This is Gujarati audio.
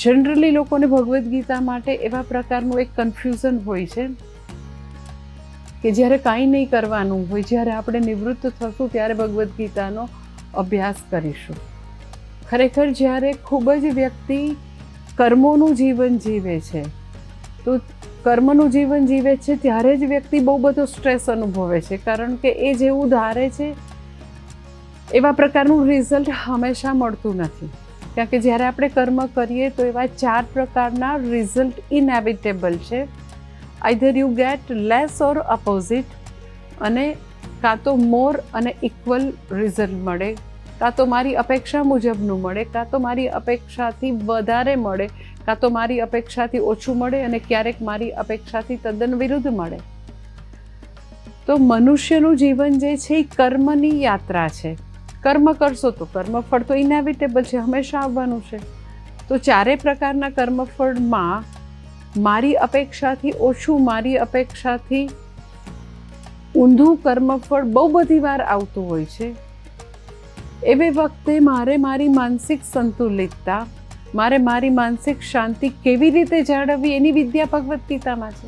જનરલી લોકોને ભગવદ્ ગીતા માટે એવા પ્રકારનું એક કન્ફ્યુઝન હોય છે કે જ્યારે કાંઈ નહીં કરવાનું હોય, જ્યારે આપણે નિવૃત્ત થશું ત્યારે ભગવદ્ ગીતાનો અભ્યાસ કરીશું. ખરેખર જ્યારે ખૂબ જ વ્યક્તિ કર્મોનું જીવન જીવે છે, તો કર્મનું જીવન જીવે છે ત્યારે જ વ્યક્તિ બહુ બધો સ્ટ્રેસ અનુભવે છે, કારણ કે એ જેવું ધારે છે એવા પ્રકારનું રિઝલ્ટ હંમેશા મળતું નથી. કારણ કે જ્યારે આપણે કર્મ કરીએ તો એવા 4 પ્રકારના રિઝલ્ટ ઇનએવિટેબલ છે. Either you get less or opposite, અને કાં તો મોર અને ઇક્વલ રિઝલ્ટ મળે, કાં તો મારી અપેક્ષા મુજબનું મળે, કાં તો મારી અપેક્ષાથી વધારે મળે, કાં તો મારી અપેક્ષાથી ઓછું મળે, અને ક્યારેક મારી અપેક્ષાથી તદ્દન વિરુદ્ધ મળે. તો મનુષ્યનું જીવન જે છે એ કર્મની યાત્રા છે. કર્મ કરશો તો કર્મફળ તો ઇનેવિટેબલ છે, હંમેશા આવવાનું છે. તો 4 પ્રકારના કર્મફળમાં મારી અપેક્ષાથી ઓછું, મારી અપેક્ષાથી ઊંધું કર્મફળ બહુ બધી વાર આવતું હોય છે. એવી વખતે મારે મારી માનસિક સંતુલિતતા, મારે મારી માનસિક શાંતિ કેવી રીતે જાળવવી એની વિદ્યા ભગવદ્ ગીતામાં છે.